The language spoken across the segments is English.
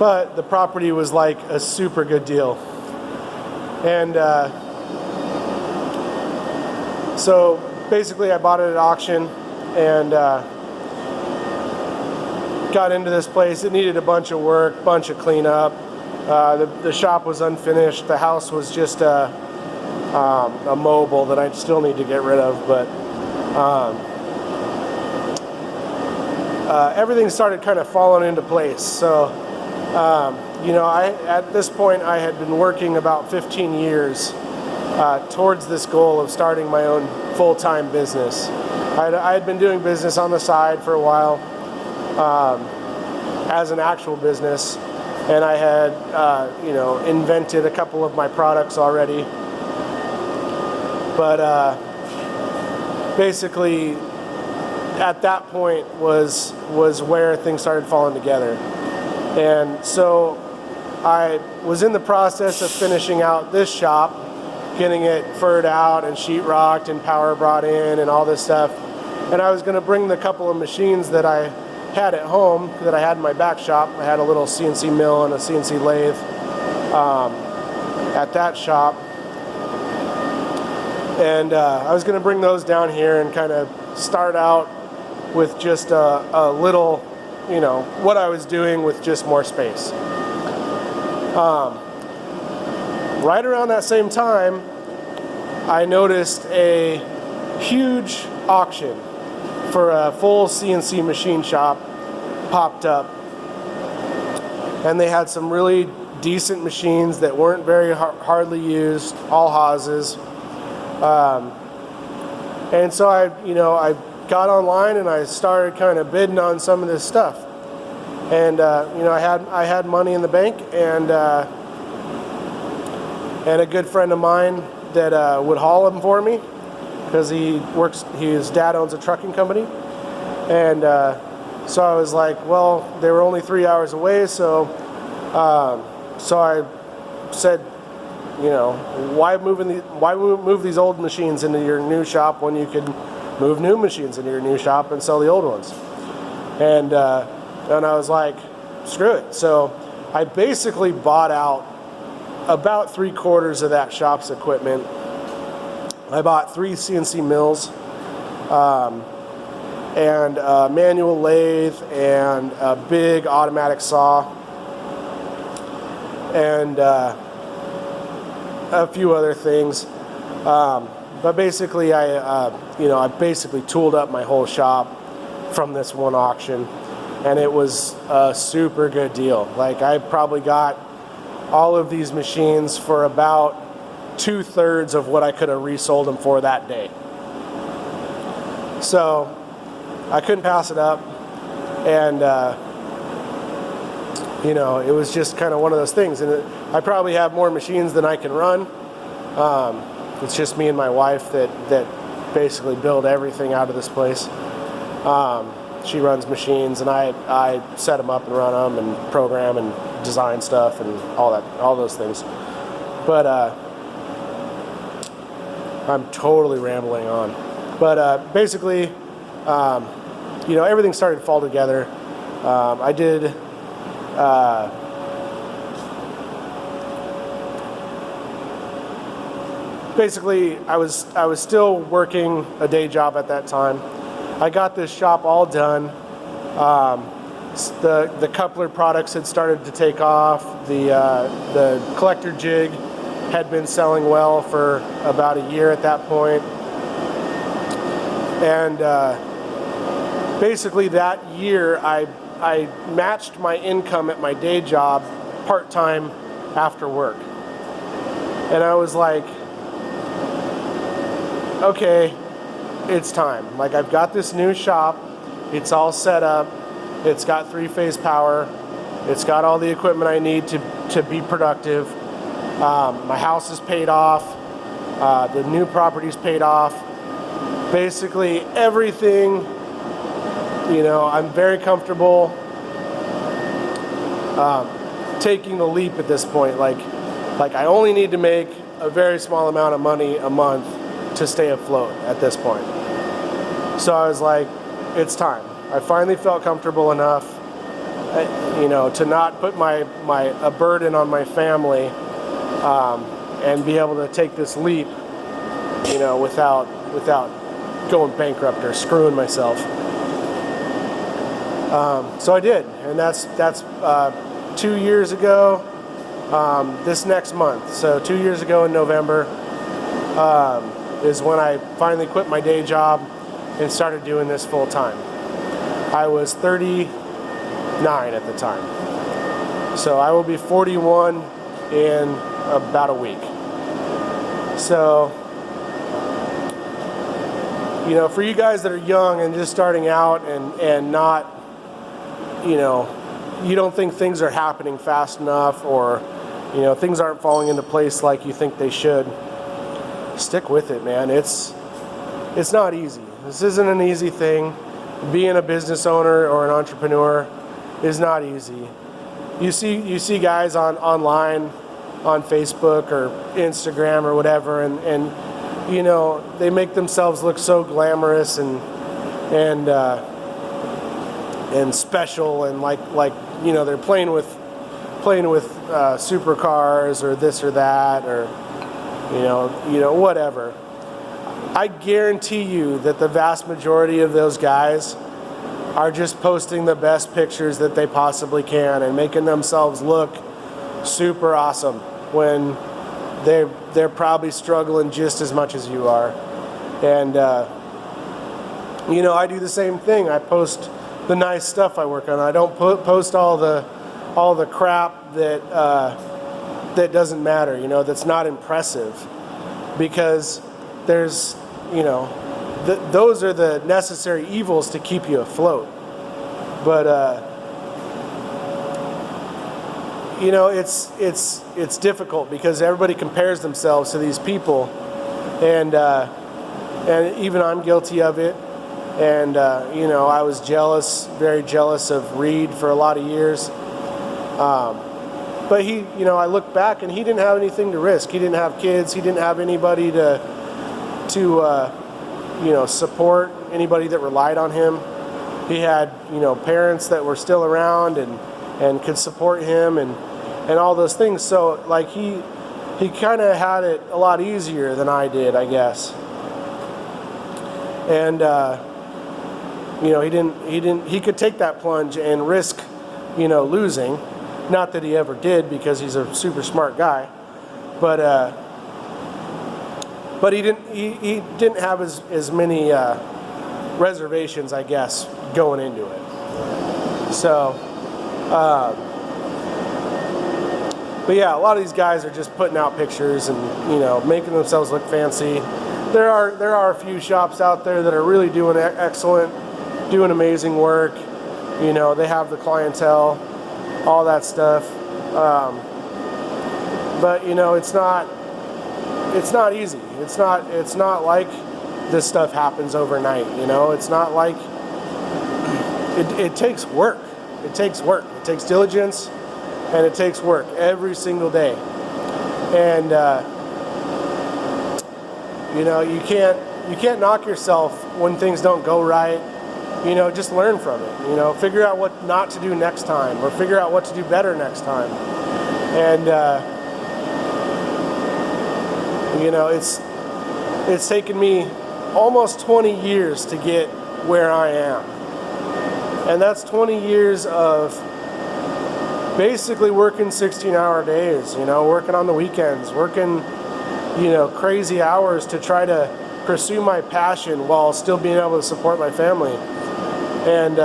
But the property was like a super good deal. And so basically I bought it at auction and got into this place. It needed a bunch of work, bunch of cleanup. The shop was unfinished. The house was just a mobile that I still need to get rid of, but everything started kind of falling into place. So, at this point I had been working about 15 years towards this goal of starting my own full-time business. I had been doing business on the side for a while as an actual business, and I had invented a couple of my products already, but basically at that point was where things started falling together. And so I was in the process of finishing out this shop, getting it furred out and sheetrocked and power brought in and all this stuff. And I was going to bring the couple of machines that I had at home, that I had in my back shop. I had a little CNC mill and a CNC lathe at that shop. And I was going to bring those down here and kind of start out with just a little, what I was doing with just more space. Right around that same time, I noticed a huge auction for a full CNC machine shop popped up. And they had some really decent machines that weren't very hardly used, all Haas's. And so I got online and I started kind of bidding on some of this stuff. And I had money in the bank, and a good friend of mine that would haul them for me, because his dad owns a trucking company. And so I was like, well, they were only 3 hours away, so I said, why move these old machines into your new shop when you could move new machines into your new shop and sell the old ones? And I was like, screw it. So I basically bought out about 3/4 of that shop's equipment. I bought 3 CNC mills, and a manual lathe, and a big automatic saw, and a few other things. But basically, I basically tooled up my whole shop from this one auction, and it was a super good deal. Like, I probably got all of these machines for about 2/3 of what I could have resold them for that day. So I couldn't pass it up, and it was just kind of one of those things. And I probably have more machines than I can run. It's just me and my wife that basically build everything out of this place. She runs machines, and I set them up and run them and program and design stuff and all those things. But I'm totally rambling on. But basically, everything started to fall together. I did. Basically, I was still working a day job at that time. I got this shop all done. The coupler products had started to take off. The collector jig had been selling well for about a year at that point. And basically that year, I matched my income at my day job part-time after work. And I was like, okay, it's time. Like, I've got this new shop. It's all set up. It's got 3-phase power. It's got all the equipment I need to be productive. My house is paid off. The new property's paid off. Basically everything, I'm very comfortable taking the leap at this point. Like I only need to make a very small amount of money a month to stay afloat at this point. So I was like, it's time. I finally felt comfortable enough to not put a burden on my family, and be able to take this leap, without going bankrupt or screwing myself. So I did, and that's 2 years ago. This next month, so 2 years ago in November, is when I finally quit my day job and started doing this full time. I was 39 at the time, so I will be 41 in about a week. So, for you guys that are young and just starting out and not, you don't think things are happening fast enough, or things aren't falling into place like you think they should, stick with it, man. It's not easy. This isn't an easy thing. Being a business owner or an entrepreneur is not easy. You see guys online on Facebook or Instagram or whatever, and they make themselves look so glamorous and special, and like they're playing with supercars or this or that, or whatever. I guarantee you that the vast majority of those guys are just posting the best pictures that they possibly can and making themselves look super awesome when they're probably struggling just as much as you are. And I do the same thing. I post the nice stuff I work on. I don't post all the crap that doesn't matter, that's not impressive, because there's, those are the necessary evils to keep you afloat. But it's difficult because everybody compares themselves to these people, and even I'm guilty of it. And I was very jealous of Reed for a lot of years. But I look back and he didn't have anything to risk. He didn't have kids. He didn't have anybody to support, anybody that relied on him. He had, parents that were still around and could support him and all those things. So like he kind of had it a lot easier than I did, I guess. And he could take that plunge and risk, losing. Not that he ever did, because he's a super smart guy, but he didn't have as many reservations, I guess, going into it. So, but yeah, a lot of these guys are just putting out pictures and making themselves look fancy. There are a few shops out there that are really doing excellent, doing amazing work. They have the clientele, all that stuff, but it's not easy. It's not like this stuff happens overnight. It's not like it takes work. It takes work. It takes diligence, and it takes work every single day. And you can't knock yourself when things don't go right. Just learn from it. Figure out what not to do next time, or figure out what to do better next time. And it's taken me almost 20 years to get where I am. And that's 20 years of basically working 16-hour days, working on the weekends, working, crazy hours to try to pursue my passion while still being able to support my family. And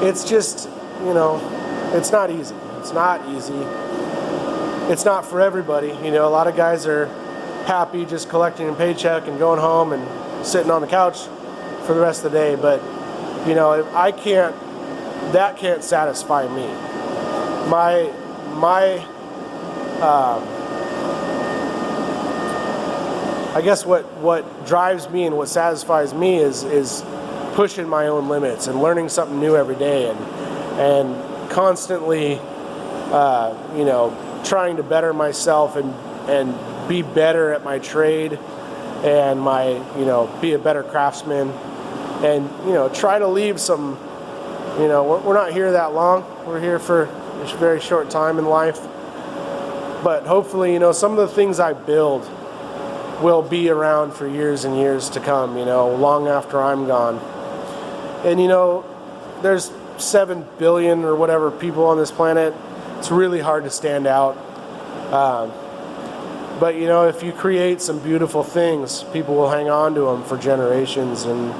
it's just, it's not easy. It's not easy. It's not for everybody. A lot of guys are happy just collecting a paycheck and going home and sitting on the couch for the rest of the day. But, that can't satisfy me. I guess what drives me and what satisfies me is pushing my own limits and learning something new every day, and constantly trying to better myself and be better at my trade, and be a better craftsman, and try to leave some we're not here that long. We're here for a very short time in life. But hopefully, some of the things I build will be around for years and years to come, long after I'm gone. And, there's 7 billion or whatever people on this planet. It's really hard to stand out. But, if you create some beautiful things, people will hang on to them for generations. And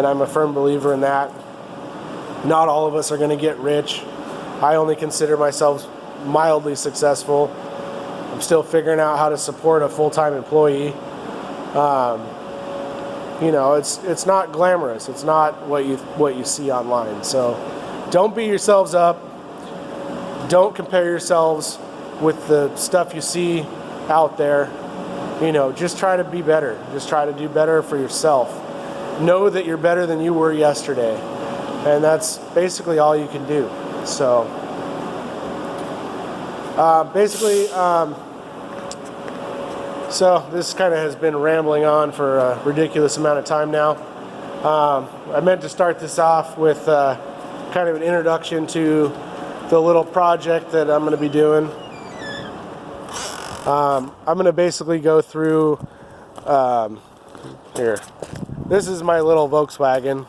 I'm a firm believer in that. Not all of us are going to get rich. I only consider myself mildly successful. I'm still figuring out how to support a full-time employee. It's not glamorous. It's not what you see online. So don't beat yourselves up. Don't compare yourselves with the stuff you see out there. Just try to be better. Just try to do better for yourself. Know that you're better than you were yesterday. And that's basically all you can do. So so this kind of has been rambling on for a ridiculous amount of time now. I meant to start this off with kind of an introduction to the little project that I'm going to be doing. I'm going to basically go through here. This is my little Volkswagen,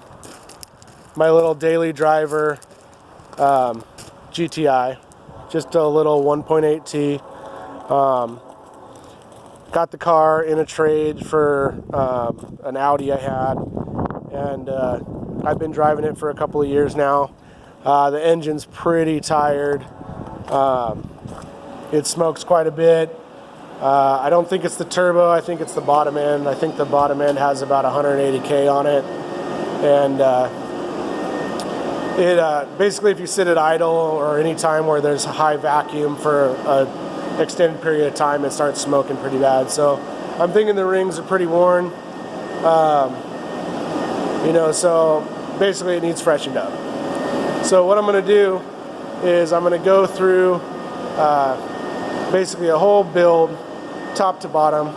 my little daily driver GTI, just a little 1.8T. Got the car in a trade for an Audi I had, and I've been driving it for a couple of years now. The engine's pretty tired. It smokes quite a bit. I don't think it's the turbo, I think it's the bottom end. I think the bottom end has about 180K on it. And it basically, if you sit at idle or any time where there's a high vacuum for a extended period of time, it starts smoking pretty bad. So I'm thinking the rings are pretty worn. So basically it needs freshened up. So what I'm going to do is I'm going to go through basically a whole build, top to bottom.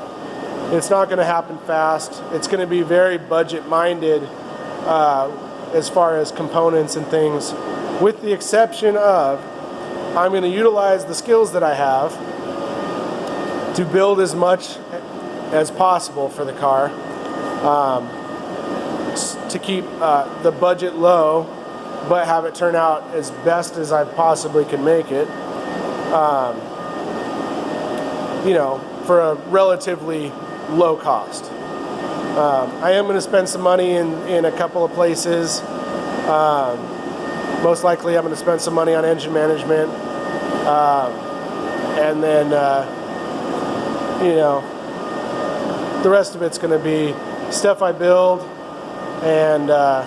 It's not going to happen fast. It's going to be very budget minded as far as components and things, with the exception of I'm going to utilize the skills that I have to build as much as possible for the car, to keep the budget low, but have it turn out as best as I possibly can make it, for a relatively low cost. I am going to spend some money in a couple of places. Most likely I'm going to spend some money on engine management, and then the rest of it's going to be stuff I build, and I'm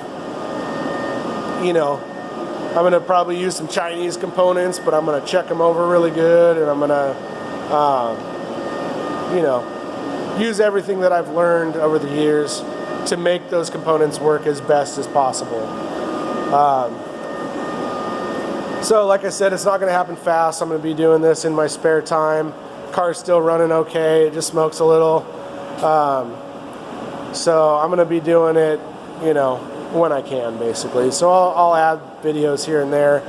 going to probably use some Chinese components, but I'm going to check them over really good, and I'm going to use everything that I've learned over the years to make those components work as best as possible. So like I said, it's not going to happen fast. I'm going to be doing this in my spare time. Car's still running okay. It just smokes a little. So I'm going to be doing it, when I can, basically. So I'll add videos here and there.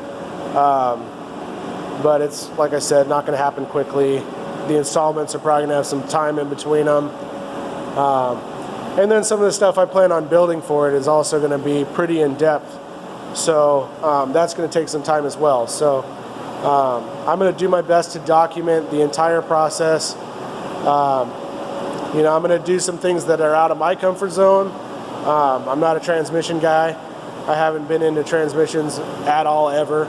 But it's, like I said, not going to happen quickly. The installments are probably going to have some time in between them. And then some of the stuff I plan on building for it is also going to be pretty in-depth. So that's going to take some time as well. So I'm going to do my best to document the entire process. I'm going to do some things that are out of my comfort zone. I'm not a transmission guy. I haven't been into transmissions at all ever.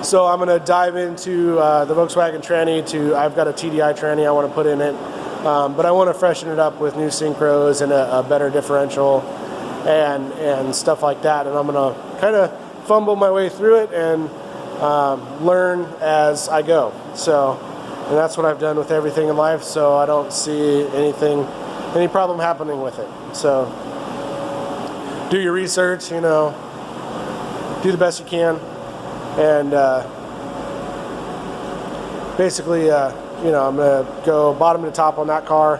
So I'm going to dive into the Volkswagen tranny. I've got a TDI tranny I want to put in it, but I want to freshen it up with new synchros and a better differential and stuff like that. And I'm going to kind of fumble my way through it and learn as I go. And that's what I've done with everything in life. So I don't see any problem happening with it. So do your research, do the best you can. And basically, I'm going to go bottom to top on that car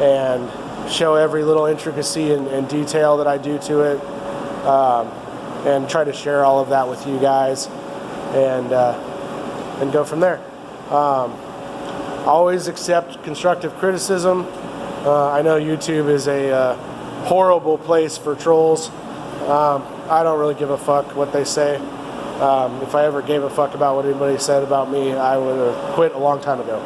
and show every little intricacy and detail that I do to it. and try to share all of that with you guys, and go from there. Always accept constructive criticism. I know YouTube is a horrible place for trolls. I don't really give a fuck what they say. If I ever gave a fuck about what anybody said about me, I would have quit a long time ago.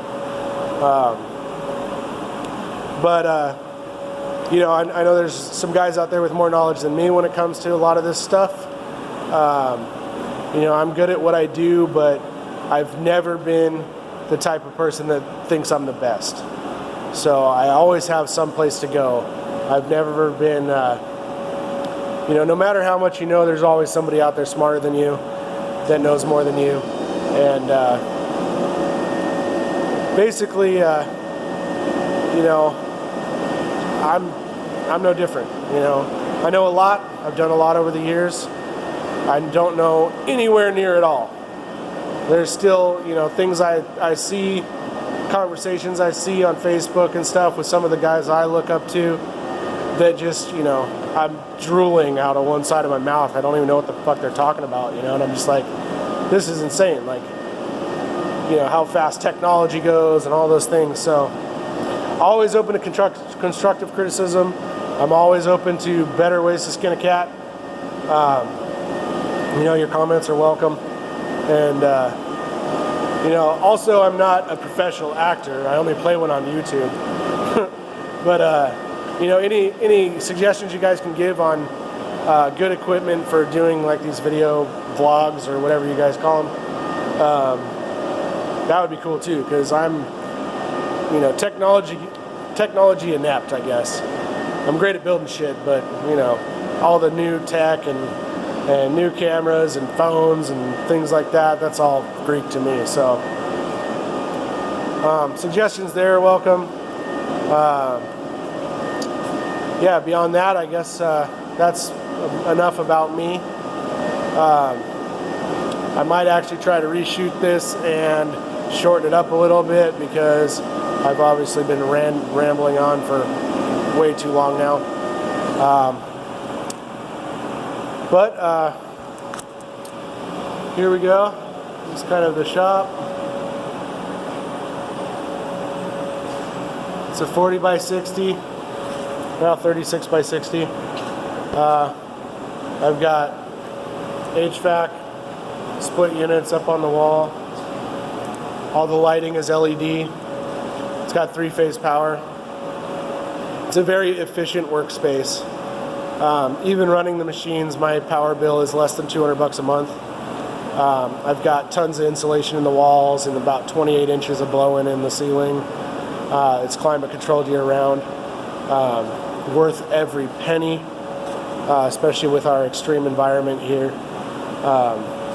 You know, I know there's some guys out there with more knowledge than me when it comes to a lot of this stuff. You know, I'm good at what I do, but I've never been the type of person that thinks I'm the best. So I always have some place to go. I've never been, you know, no matter how much you know, there's always somebody out there smarter than you, that knows more than you. And basically, you know, I'm no different. You know, I know a lot. I've done a lot over the years. I don't know anywhere near it all. There's still, you know, things I see, conversations I see on Facebook and stuff with some of the guys I look up to that just, you know, I'm drooling out of one side of my mouth. I don't even know what the fuck they're talking about, you know, and I'm just like, this is insane. Like, you know, how fast technology goes and all those things. So always open to constructive criticism. I'm always open to better ways to skin a cat. You know, your comments are welcome. And, you know, also I'm not a professional actor. I only play one on YouTube. But, you know, any suggestions you guys can give on good equipment for doing like these video vlogs or whatever you guys call them, that would be cool too, because I'm, you know, technology inept, I guess. I'm great at building shit, but, you know, all the new tech and new cameras and phones and things like that, that's all Greek to me. So suggestions there are welcome. Yeah, beyond that, I guess that's enough about me. I might actually try to reshoot this and shorten it up a little bit, because I've obviously been rambling on for way too long now. But here we go. It's kind of the shop. It's a 40 by 60, now 36 by 60. I've got HVAC, split units up on the wall. All the lighting is LED. It's got 3-phase power. It's a very efficient workspace. Even running the machines, my power bill is less than $200 a month. I've got tons of insulation in the walls and about 28 inches of blow-in the ceiling. It's climate controlled year round. Worth every penny, especially with our extreme environment here.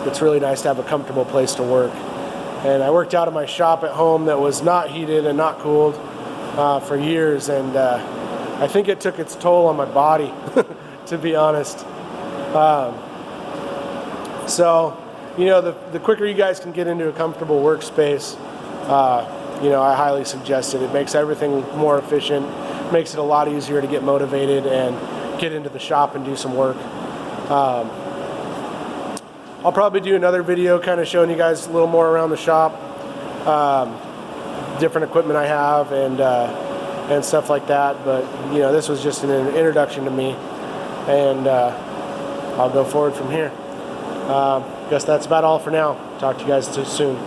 It's really nice to have a comfortable place to work. And I worked out of my shop at home that was not heated and not cooled for years, and I think it took its toll on my body, to be honest. So, you know, the quicker you guys can get into a comfortable workspace, you know, I highly suggest it. It makes everything more efficient, makes it a lot easier to get motivated and get into the shop and do some work. I'll probably do another video kind of showing you guys a little more around the shop, different equipment I have and stuff like that. But, you know, this was just an introduction to me, and I'll go forward from here. Guess that's about all for now. Talk to you guys soon.